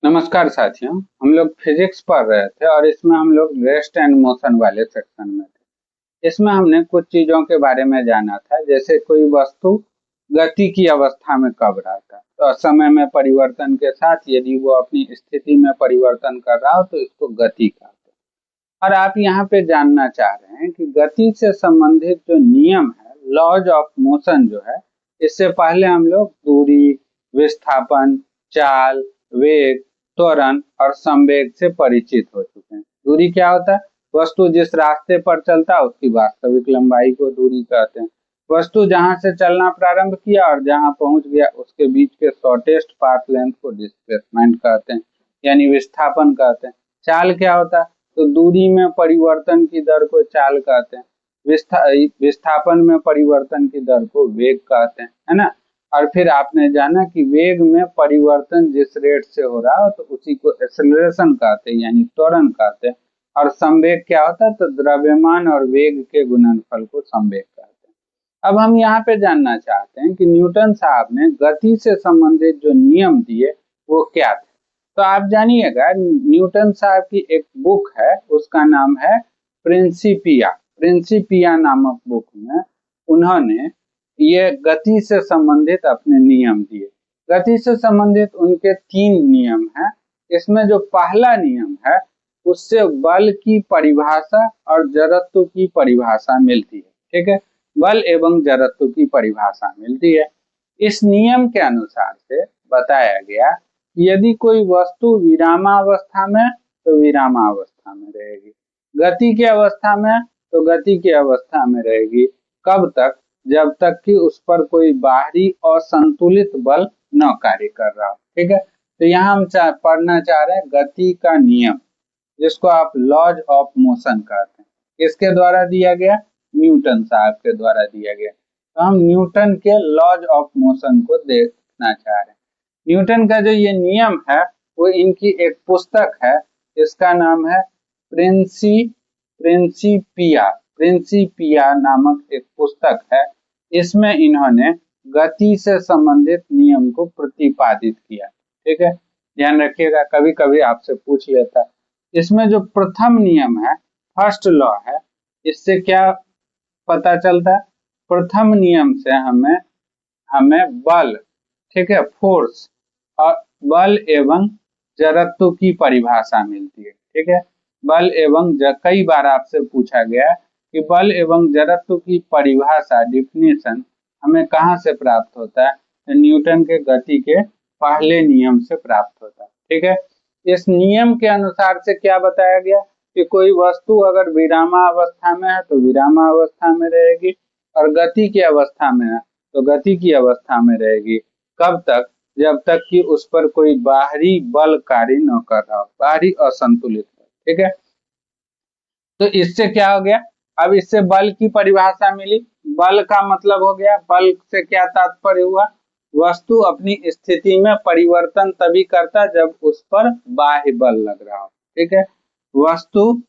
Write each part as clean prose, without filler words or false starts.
नमस्कार साथियों। हम लोग फिजिक्स पढ़ रहे थे और इसमें हम लोग रेस्ट एंड मोशन वाले सेक्शन में थे। इसमें हमने कुछ चीजों के बारे में जाना था, जैसे कोई वस्तु गति की अवस्था में कब रहता है, तो समय में परिवर्तन के साथ यदि वो अपनी स्थिति में परिवर्तन कर रहा हो तो इसको गति कहते हैं। और आप यहाँ पे जानना चाह रहे हैं कि गति से संबंधित जो नियम है, लॉज ऑफ मोशन जो है, इससे पहले हम लोग दूरी, विस्थापन, चाल, वेग, त्वरण और संवेग से परिचित हो चुके हैं। दूरी क्या होता है? वस्तु जिस रास्ते पर चलता है उसकी वास्तविक लंबाई को दूरी कहते हैं। वस्तु जहां से चलना प्रारंभ किया और जहां पहुंच गया उसके बीच के शॉर्टेस्ट पाथ लेंथ को डिस्प्लेसमेंट कहते हैं, यानी विस्थापन कहते हैं। चाल क्या होता है? तो दूरी में परिवर्तन की दर को चाल कहते हैं। विस्थापन में परिवर्तन की दर को वेग कहते हैं, है ना। और फिर आपने जाना कि वेग में परिवर्तन जिस रेट से हो रहा हो तो उसी को एक्सेलरेशन कहते हैं, यानी त्वरण कहते हैं। और संवेग क्या होता है? तो द्रव्यमान और वेग के गुणनफल को संवेग कहते हैं। अब हम यहाँ पे जानना चाहते हैं कि न्यूटन साहब ने गति से संबंधित जो नियम दिए वो क्या थे। तो आप जानिएगा, न्यूटन साहब की एक बुक है, उसका नाम है प्रिंसिपिया। प्रिंसिपिया नामक बुक में उन्होंने ये गति से संबंधित अपने नियम दिए। गति से संबंधित उनके 3 नियम हैं। इसमें जो पहला नियम है उससे बल की परिभाषा और जड़त्व की परिभाषा मिलती है। ठीक है, बल एवं जड़त्व की परिभाषा मिलती है। इस नियम के अनुसार से बताया गया कि यदि कोई वस्तु विरामावस्था में तो विरामावस्था में रहेगी, गति की अवस्था में तो गति की अवस्था में रहेगी। कब तक? जब तक कि उस पर कोई बाहरी असंतुलित बल न कार्य कर रहा हो। ठीक है, तो यहाँ हम पढ़ना चाह रहे हैं गति का नियम, जिसको आप लॉज ऑफ मोशन कहते हैं। किसके द्वारा दिया गया? न्यूटन साहब के द्वारा दिया गया। तो हम न्यूटन के लॉज ऑफ मोशन को देखना चाह रहे हैं। न्यूटन का जो ये नियम है वो इनकी एक पुस्तक है, इसका नाम है प्रिंसिपिया। प्रिंसिपिया नामक एक पुस्तक है। इसमें इन्होंने गति से संबंधित नियम को प्रतिपादित किया। ठीक है, ध्यान रखिएगा, कभी कभी आपसे पूछ लेता है। इसमें जो प्रथम नियम है, फर्स्ट लॉ है, इससे क्या पता चलता है? प्रथम नियम से हमें हमें बल, ठीक है, फोर्स और बल एवं जड़त्व की परिभाषा मिलती है। ठीक है, बल एवं कई बार आपसे पूछा गया कि बल एवं जड़त्व की परिभाषा, डिफिनेशन हमें कहाँ से प्राप्त होता है? तो न्यूटन के गति के पहले नियम से प्राप्त होता है। ठीक है, इस नियम के अनुसार से क्या बताया गया कि कोई वस्तु अगर विरामावस्था में है तो विरामावस्था में रहेगी, और गति की अवस्था में है तो गति की अवस्था में रहेगी। कब तक? जब तक कि उस पर कोई बाहरी बल कार्य न कर रहा हो, बाहरी असंतुलित हो। ठीक है, तो इससे क्या हो गया? अब इससे बल की परिभाषा मिली। बल का मतलब हो गया, बल से क्या तात्पर्य हुआ? वस्तु अपनी स्थिति में परिवर्तन तभी करता जब उस पर बाह्य बल लग रहा हो। ठीक है, वस्तु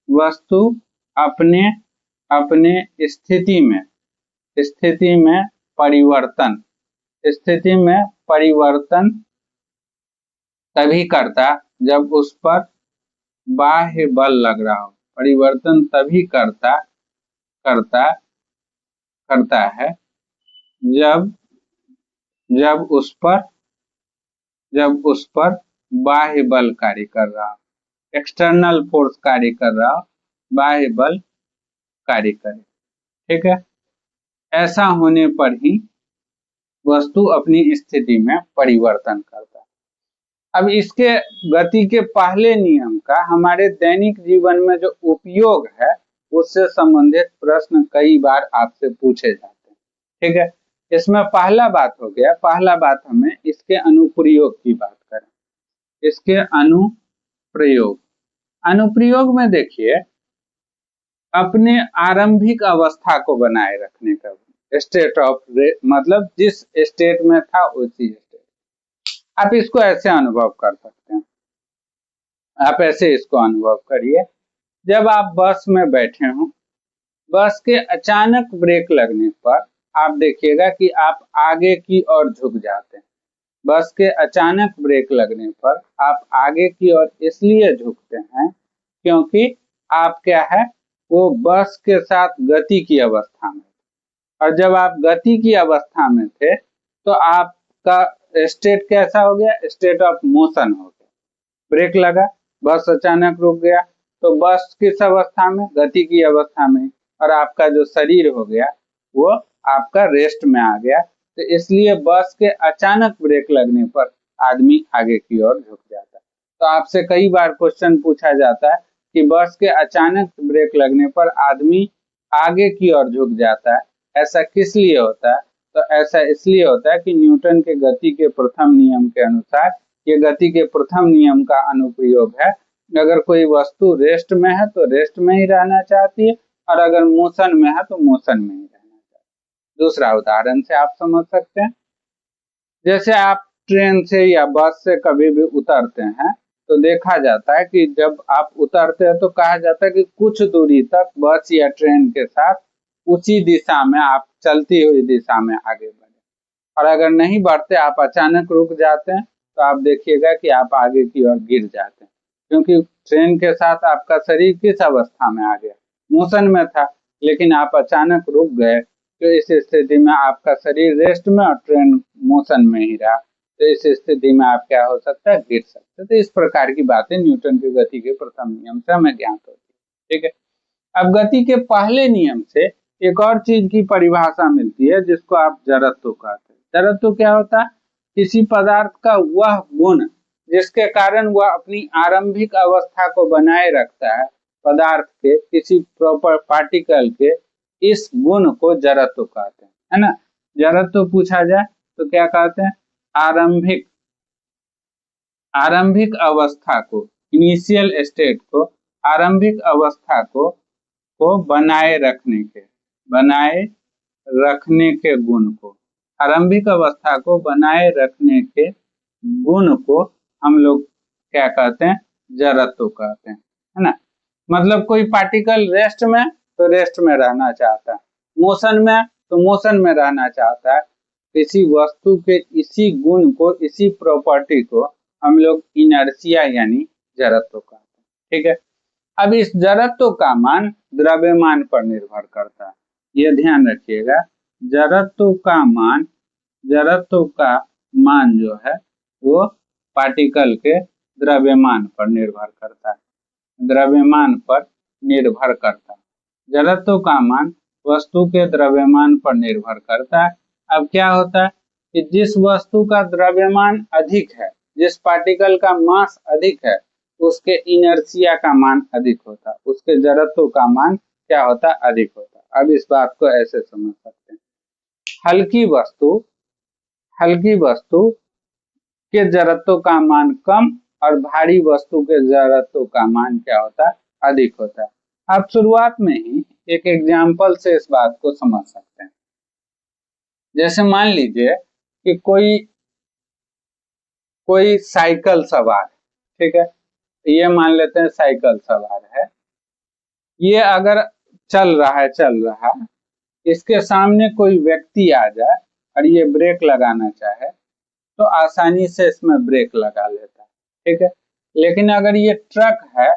वस्तु अपने अपने स्थिति में परिवर्तन स्थिति में परिवर्तन तभी करता जब उस पर बाह्य बल लग रहा हो। परिवर्तन तभी करता करता करता है जब जब उस पर बाह्य बल कार्य कर रहा हो, एक्सटर्नल फोर्स कार्य कर रहा हो, बाह्य बल कार्य करे। ठीक है, ऐसा होने पर ही वस्तु अपनी स्थिति में परिवर्तन करता है। अब इसके गति के पहले नियम का हमारे दैनिक जीवन में जो उपयोग है उससे संबंधित प्रश्न कई बार आपसे पूछे जाते हैं। ठीक है, इसमें पहला बात हो गया, पहला बात हमें इसके अनुप्रयोग की बात करें। इसके अनुप्रयोग में देखिए, अपने आरंभिक अवस्था को बनाए रखने का, स्टेट ऑफ, मतलब जिस स्टेट में था उसी स्टेट। आप इसको ऐसे अनुभव कर सकते हैं, आप ऐसे इसको अनुभव करिए। जब आप बस में बैठे हों, बस के अचानक ब्रेक लगने पर आप देखिएगा कि आप आगे की ओर झुक जाते हैं। बस के अचानक ब्रेक लगने पर आप आगे की ओर इसलिए झुकते हैं क्योंकि आप क्या है, वो बस के साथ गति की अवस्था में, और जब आप गति की अवस्था में थे तो आपका स्टेट कैसा हो गया, स्टेट ऑफ मोशन हो गया। ब्रेक लगा, बस अचानक रुक गया, तो बस किस अवस्था में, गति की अवस्था में, और आपका जो शरीर हो गया वो आपका रेस्ट में आ गया। तो इसलिए बस के अचानक ब्रेक लगने पर आदमी आगे की ओर झुक जाता है। तो आपसे कई बार क्वेश्चन पूछा जाता है कि बस के अचानक ब्रेक लगने पर आदमी आगे की ओर झुक जाता है, ऐसा किस लिए होता है? तो ऐसा इसलिए होता है कि न्यूटन के गति के प्रथम नियम के अनुसार, ये गति के प्रथम नियम का अनुप्रयोग है। अगर कोई वस्तु रेस्ट में है तो रेस्ट में ही रहना चाहती है, और अगर मोशन में है तो मोशन में ही रहना चाहती है। दूसरा उदाहरण से आप समझ सकते हैं, जैसे आप ट्रेन से या बस से कभी भी उतरते हैं तो देखा जाता है कि जब आप उतरते हैं तो कहा जाता है कि कुछ दूरी तक बस या ट्रेन के साथ उसी दिशा में आप चलती हुई दिशा में आगे बढ़े, और अगर नहीं बढ़ते, आप अचानक रुक जाते हैं, तो आप देखिएगा कि आप आगे की ओर गिर जाते हैं, क्योंकि ट्रेन के साथ आपका शरीर किस अवस्था में आ गया, मोशन में था, लेकिन आप अचानक रुक गए, तो इस स्थिति में आपका शरीर रेस्ट में और ट्रेन मोशन में ही रहा, तो इस स्थिति में आप क्या हो सकता है, गिर सकते हैं। तो इस प्रकार की बातें न्यूटन की गति के प्रथम नियम से हमें ज्ञात होती है। ठीक है, अब गति के पहले नियम से एक और चीज की परिभाषा मिलती है जिसको आप जड़त्व कहते हैं। जड़त्व क्या होता है? किसी पदार्थ का वह गुण जिसके कारण वह अपनी आरंभिक अवस्था को बनाए रखता है, पदार्थ के किसी प्रॉपर पार्टिकल के, इस गुण को जड़त्व कहते हैं, है ना। जड़त्व पूछा जाए तो क्या कहते हैं? आरंभिक आरंभिक अवस्था को, इनिशियल स्टेट को, आरंभिक अवस्था को बनाए रखने के गुण को, आरंभिक अवस्था को बनाए रखने के गुण को हम लोग क्या कहते हैं? जड़त्व कहते हैं, है ना। मतलब कोई पार्टिकल रेस्ट में तो रेस्ट में रहना चाहता है, मोशन में तो मोशन में रहना चाहता है। किसी वस्तु के इसी गुण को, इसी प्रॉपर्टी को हम लोग इनर्शिया यानी जड़त्व कहते हैं। ठीक है, अब इस जड़त्व का मान द्रव्यमान पर निर्भर करता है, यह ध्यान रखिएगा। जड़त्व का मान जो है वो पार्टिकल के द्रव्यमान पर निर्भर करता है, द्रव्यमान पर निर्भर करता है। जड़त्व का मान वस्तु के द्रव्यमान पर निर्भर करता है। अब क्या होता है कि जिस वस्तु का द्रव्यमान अधिक है, जिस पार्टिकल का मास अधिक है, उसके इनर्शिया का मान अधिक होता है, उसके जड़त्व का मान क्या होता है? अधिक होता है। अब इस बात को ऐसे समझ सकते हैं, हल्की वस्तु के जड़त्व का मान कम और भारी वस्तु के जड़त्व का मान क्या होता है? अधिक होता है। आप शुरुआत में ही एक एग्जाम्पल से इस बात को समझ सकते हैं। जैसे मान लीजिए कि कोई साइकिल सवार, ठीक है, ये मान लेते हैं साइकिल सवार है, ये अगर चल रहा है, इसके सामने कोई व्यक्ति आ जाए और ये ब्रेक लगाना चाहे तो आसानी से इसमें ब्रेक लगा लेता है, ठीक है। लेकिन अगर ये ट्रक है,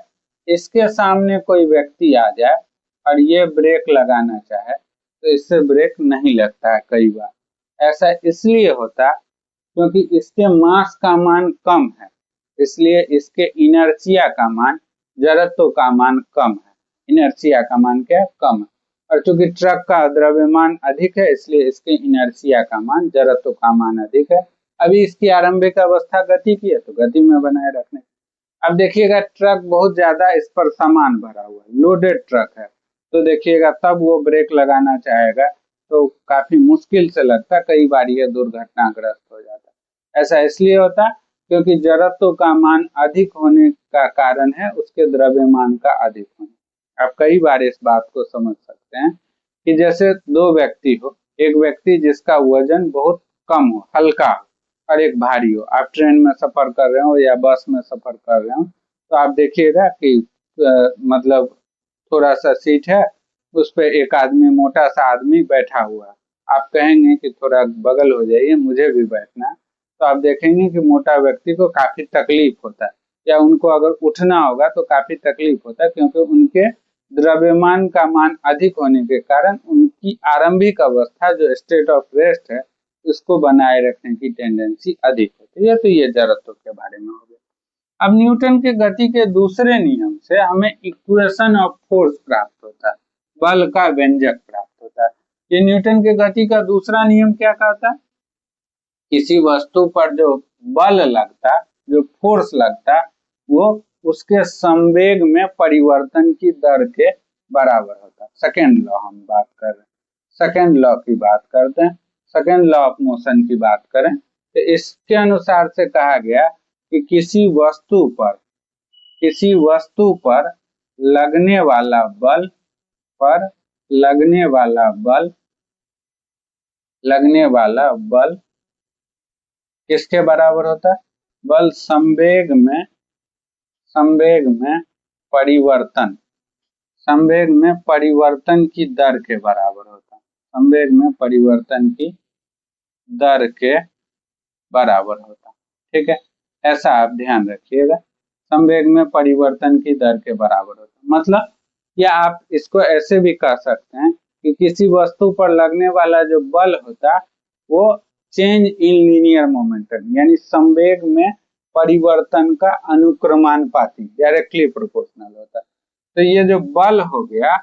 इसके सामने कोई व्यक्ति आ जाए और ये ब्रेक लगाना चाहे तो इससे ब्रेक नहीं लगता है कई बार। ऐसा इसलिए होता है क्योंकि इसके मास का मान कम है, इसलिए इसके इनर्शिया का मान, जड़त्व का मान कम है। इनर्शिया का मान क्या है? कम है। और चूंकि ट्रक का द्रव्यमान अधिक है, इसलिए इसके इनर्शिया का मान, जड़त्व का मान अधिक है। अभी इसकी आरंभिक अवस्था गति की है तो गति में बनाए रखने। अब देखिएगा ट्रक बहुत ज्यादा इस पर सामान भरा हुआ है, लोडेड ट्रक है, तो देखिएगा तब वो ब्रेक लगाना चाहेगा तो काफी मुश्किल से लगता है, कई बार ये दुर्घटनाग्रस्त हो जाता है। ऐसा इसलिए होता है क्योंकि जड़त्व का मान अधिक होने का कारण है उसके द्रव्यमान का अधिक होना। आप कई बार इस बात को समझ सकते हैं कि जैसे दो व्यक्ति हो, एक व्यक्ति जिसका वजन बहुत कम हो, हल्का हो, और एक भारी हो। आप ट्रेन में सफर कर रहे हो या बस में सफर कर रहे हो तो आप देखिएगा कि मतलब थोड़ा सा सीट है, उस पर एक आदमी, मोटा सा आदमी बैठा हुआ है। आप कहेंगे कि थोड़ा बगल हो जाइए, मुझे भी बैठना है, तो आप देखेंगे कि मोटा व्यक्ति को काफी तकलीफ होता है, या उनको अगर उठना होगा तो काफी तकलीफ होता है, क्योंकि उनके द्रव्यमान का मान अधिक होने के कारण उनकी आरंभिक अवस्था जो स्टेट ऑफ रेस्ट है उसको बनाए रखने की टेंडेंसी अधिक होती है। तो ये जड़त्व के बारे में हो गया। अब न्यूटन के गति के दूसरे नियम से हमें इक्वेशन ऑफ फोर्स प्राप्त होता है, बल का व्यंजक प्राप्त होता है। ये न्यूटन के गति का दूसरा नियम क्या कहता है? किसी वस्तु पर जो बल लगता, जो फोर्स लगता, वो उसके संवेग में परिवर्तन की दर के बराबर होता है। सेकेंड लॉ हम बात कर रहे हैं, सेकेंड लॉ की बात करते हैं, सेकेंड लॉ ऑफ मोशन की बात करें तो इसके अनुसार से कहा गया कि किसी वस्तु पर लगने वाला बल लगने वाला बल किसके बराबर होता है? बल संवेग में परिवर्तन की दर के बराबर होता है। संवेग में परिवर्तन की दर के बराबर होता है। ठीक है, ऐसा आप ध्यान रखिएगा, संवेग में परिवर्तन की दर के बराबर होता है। मतलब या आप इसको ऐसे भी कह सकते हैं कि किसी वस्तु पर लगने वाला जो बल होता है वो चेंज इन लीनियर मोमेंटम यानी संवेग में परिवर्तन का अनुक्रमानुपाती डायरेक्टली प्रोपोर्शनल होता है। तो ये जो बल हो गया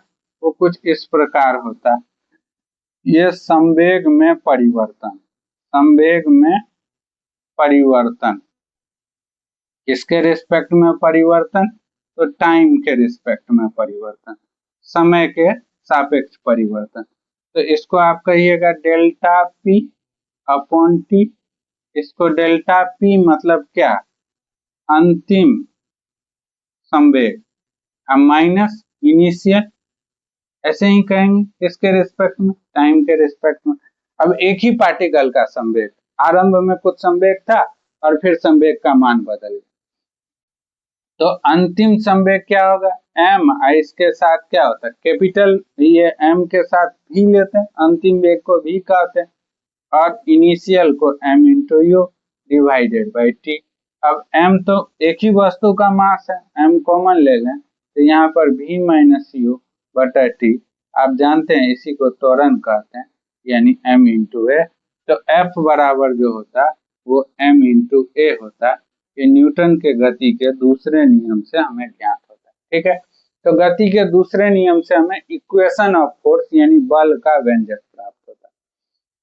वो कुछ इस प्रकार होता है। ये संवेग में परिवर्तन किसके रिस्पेक्ट में परिवर्तन? तो टाइम के रिस्पेक्ट में परिवर्तन, समय के सापेक्ष परिवर्तन। तो इसको आप कहिएगा डेल्टा पी अपॉन टी। इसको डेल्टा पी मतलब क्या? अंतिम संवेग माइनस इनिशियल, ऐसे ही कहेंगे इसके रिस्पेक्ट में, टाइम के रिस्पेक्ट में। अब एक ही पार्टिकल का संवेग, आरंभ में कुछ संवेग था और फिर संवेग का मान बदल गया, तो अंतिम संवेग क्या होगा? m। इसके साथ क्या होता है? कैपिटल ये m के साथ भी लेते हैं, अंतिम वेग को भी कहते हैं, और इनिशियल को m into you divided by T. अब m तो एक ही वस्तु का मास है, m कॉमन ले लें तो यहाँ पर v माइनस यू बटा टी, आप जानते हैं इसी को त्वरण कहते हैं, यानी m इंटू ए। तो F बराबर जो होता वो m इंटू ए होता। ये न्यूटन के गति के दूसरे नियम से हमें ज्ञात होता है। ठीक है, तो गति के दूसरे नियम से हमें इक्वेशन ऑफ फोर्स यानी बल का व्यंजक प्राप्त होता है।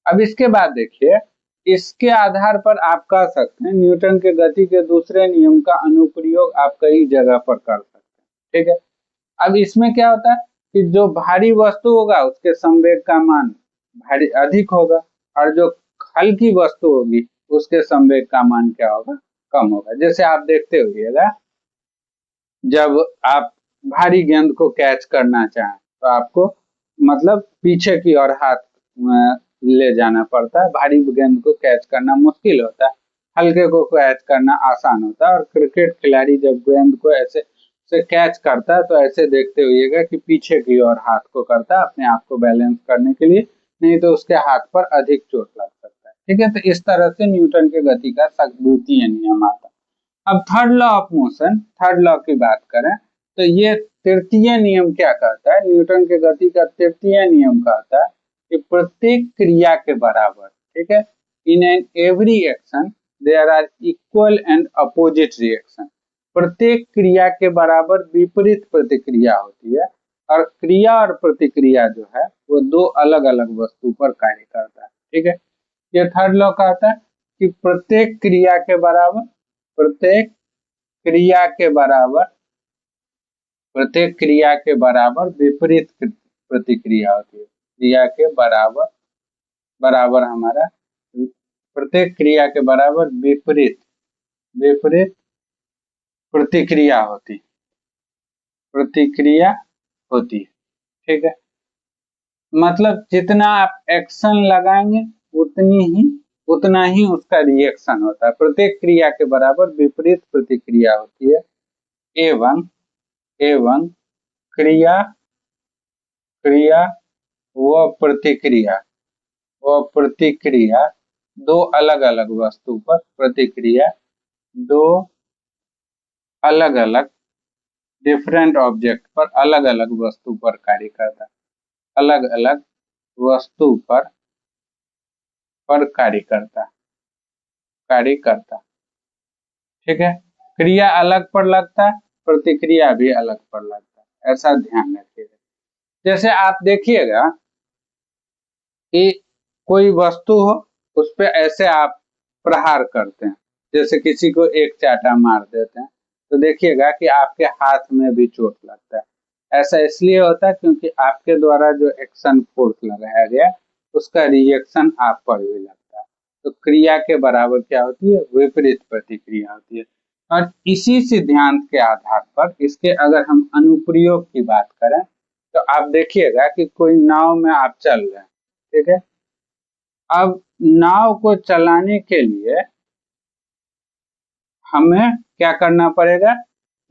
अब इसके बाद देखिए, इसके आधार पर आप कह सकते हैं न्यूटन के गति के दूसरे नियम का अनुप्रयोग आप कई जगह पर कर सकते हैं। ठीक है, अब इसमें क्या होता है कि जो भारी वस्तु होगा उसके संवेग का मान भारी अधिक होगा, और जो हल्की वस्तु होगी उसके संवेग का मान क्या होगा? कम होगा। जैसे आप देखते होइएगा, जब आप भारी गेंद को कैच करना चाहें तो आपको मतलब पीछे की ओर हाथ ले जाना पड़ता है, भारी गेंद को कैच करना मुश्किल होता है, हल्के को कैच करना आसान होता है। और क्रिकेट खिलाड़ी जब गेंद को ऐसे से कैच करता है तो ऐसे देखते हुइएगा कि पीछे की ओर हाथ को करता है अपने आप को बैलेंस करने के लिए, नहीं तो उसके हाथ पर अधिक चोट लग सकता है। ठीक है, तो इस तरह से न्यूटन के गति का द्वितीय नियम आता है। अब third law of motion, third law की बात करें तो ये तृतीय नियम क्या कहता है? न्यूटन के गति का तृतीय नियम कहता है कि प्रत्येक क्रिया के बराबर, ठीक है, in an every action there are equal and opposite reaction. प्रत्येक क्रिया के बराबर विपरीत प्रतिक्रिया होती है, और क्रिया और प्रतिक्रिया जो है वो दो अलग अलग वस्तु पर कार्य करता है। ठीक है, ये थर्ड लॉ कहता है कि प्रत्येक क्रिया के बराबर विपरीत प्रतिक्रिया होती है। क्रिया के बराबर हमारा प्रत्येक क्रिया के बराबर विपरीत प्रतिक्रिया होती है। ठीक है, मतलब जितना आप एक्शन लगाएंगे उतना ही उसका रिएक्शन होता है। प्रत्येक क्रिया के बराबर विपरीत प्रतिक्रिया होती है, एवं क्रिया व प्रतिक्रिया दो अलग अलग वस्तु पर प्रतिक्रिया, दो अलग अलग डिफरेंट ऑब्जेक्ट पर अलग अलग वस्तु पर कार्य करता, अलग अलग वस्तु पर कार्य करता। ठीक है, क्रिया अलग पर लगता है, प्रतिक्रिया भी अलग पर लगता है, ऐसा ध्यान रखिएगा। जैसे आप देखिएगा कि कोई वस्तु हो, उस पे ऐसे आप प्रहार करते हैं, जैसे किसी को एक चाटा मार देते हैं, तो देखिएगा कि आपके हाथ में भी चोट लगता है। ऐसा इसलिए होता है क्योंकि आपके द्वारा जो एक्शन फोर्स लगाया गया उसका रिएक्शन आप पर भी लगता है। तो क्रिया के बराबर क्या होती है? विपरीत प्रतिक्रिया होती है। और इसी सिद्धांत के आधार पर इसके अगर हम अनुप्रयोग की बात करें तो आप देखिएगा कि कोई नाव में आप चल रहे हैं, ठीक है। अब नाव को चलाने के लिए हमें क्या करना पड़ेगा?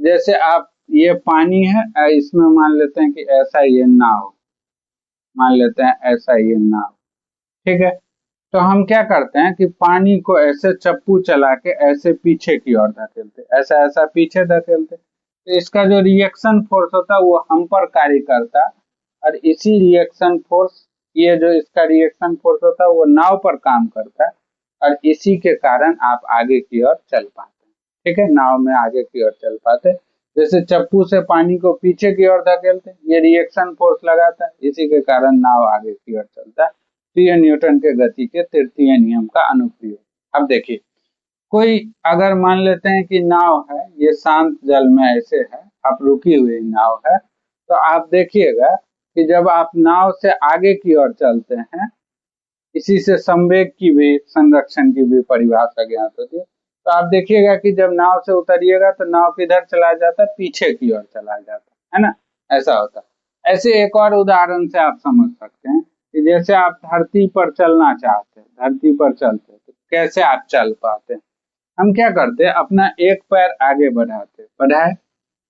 जैसे आप ये पानी है, इसमें मान लेते हैं कि ऐसा ये नाव, मान लेते हैं ऐसा ये नाव, ठीक है। तो हम क्या करते हैं कि पानी को ऐसे चप्पू चला के ऐसे पीछे की ओर धकेलते, ऐसा ऐसा पीछे धकेलते, तो इसका जो रिएक्शन फोर्स होता है वो हम पर कार्य करता, और इसी रिएक्शन फोर्स, ये जो इसका रिएक्शन फोर्स होता है वो नाव पर काम करता है, और इसी के कारण आप आगे की ओर चल पाते हैं। ठीक है, नाव में आगे की ओर चल पाते। जैसे चप्पू से पानी को पीछे की ओर धकेलते, ये रिएक्शन फोर्स लगाता है, इसी के कारण नाव आगे की ओर चलता है। तो ये न्यूटन के गति के तृतीय नियम का अनुप्रयोग। अब देखिए, कोई अगर मान लेते हैं कि नाव है, ये शांत जल में ऐसे है, आप रुकी हुई नाव है, तो आप देखिएगा कि जब आप नाव से आगे की ओर चलते हैं, इसी से संवेग की भी, संरक्षण की भी परिभाषा ज्ञात होती है। तो आप देखिएगा कि जब नाव से उतरिएगा तो नाव किधर चला जाता है? पीछे की ओर चला जाता है ना, ऐसा होता है। ऐसे एक और उदाहरण से आप समझ सकते हैं कि जैसे आप धरती पर चलना चाहते हैं, धरती पर चलते हैं, तो कैसे आप चल पाते हैं? हम क्या करते हैं? अपना एक पैर आगे बढ़ाए,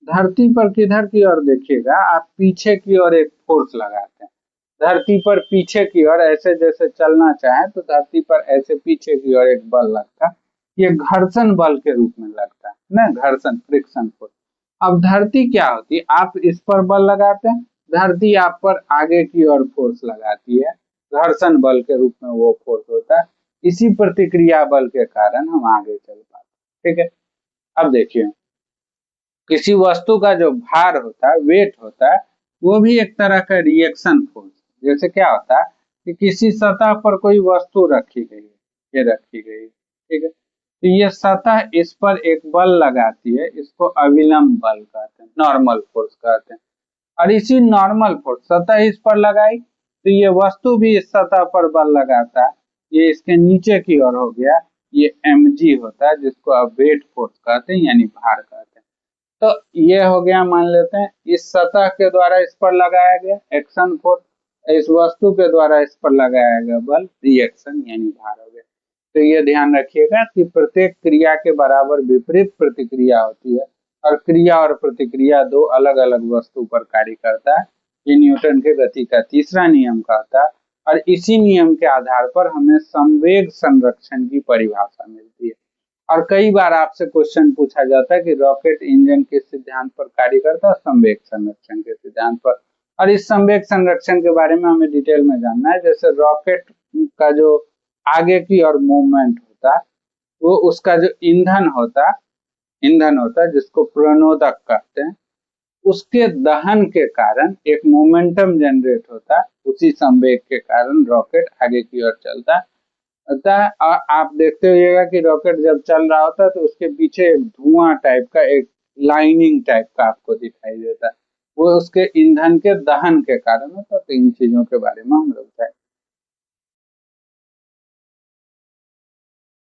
धरती पर किधर की ओर देखिएगा, आप पीछे की ओर एक फोर्स लगाते हैं, धरती पर पीछे की ओर ऐसे जैसे चलना चाहे तो धरती पर ऐसे पीछे की ओर एक बल लगता है, ये घर्षण बल के रूप में लगता है ना, घर्षण, फ्रिक्शन फोर्स। अब धरती क्या होती है? आप इस पर बल लगाते हैं, धरती आप पर आगे की ओर फोर्स लगाती है, घर्षण बल के रूप में वो फोर्स होता है। इसी प्रतिक्रिया बल के कारण हम आगे चल पाते। ठीक है, अब देखिए, किसी वस्तु का जो भार होता है, वेट होता है, वो भी एक तरह का रिएक्शन फोर्स। जैसे क्या होता है कि किसी सतह पर कोई वस्तु रखी गई है, ये रखी गई है, ठीक है, तो ये सतह इस पर एक बल लगाती है, इसको अविलंब बल कहते हैं, नॉर्मल फोर्स कहते हैं। और इसी नॉर्मल फोर्स, सतह इस पर लगाई तो ये वस्तु भी इस सतह पर बल लगाता है, ये इसके नीचे की ओर हो गया, ये mg होता है, जिसको अब वेट फोर्स कहते हैं, यानी भार कहते हैं। तो ये हो गया, मान लेते हैं इस सतह के द्वारा इस पर लगाया गया एक्शन फोर्स, इस वस्तु के द्वारा इस पर लगाया गया बल रिएक्शन यानी भार हो गया। तो ये ध्यान रखिएगा कि प्रत्येक क्रिया के बराबर विपरीत प्रतिक्रिया होती है, और क्रिया और प्रतिक्रिया दो अलग अलग वस्तु पर कार्य करता है। ये न्यूटन के गति का तीसरा नियम कहता है, और इसी नियम के आधार पर हमें संवेग संरक्षण की परिभाषा मिलती है। और कई बार आपसे क्वेश्चन पूछा जाता है कि रॉकेट इंजन किस सिद्धांत पर कार्य करता है? संवेग संरक्षण के सिद्धांत पर। और इस संवेग संरक्षण के बारे में हमें डिटेल में जानना है। जैसे रॉकेट का जो आगे की ओर मूवमेंट होता है, वो उसका जो ईंधन होता है जिसको प्रणोदक कहते हैं, उसके दहन के कारण एक मोमेंटम जनरेट होता है, उसी संवेग के कारण रॉकेट आगे की ओर चलता है। अतः आप देखते होइएगा कि रॉकेट जब चल रहा होता है तो उसके पीछे एक धुआं टाइप का, एक लाइनिंग टाइप का आपको दिखाई देता है, वो उसके ईंधन के दहन के कारण होता है। तो इन चीजों के बारे में हम लोग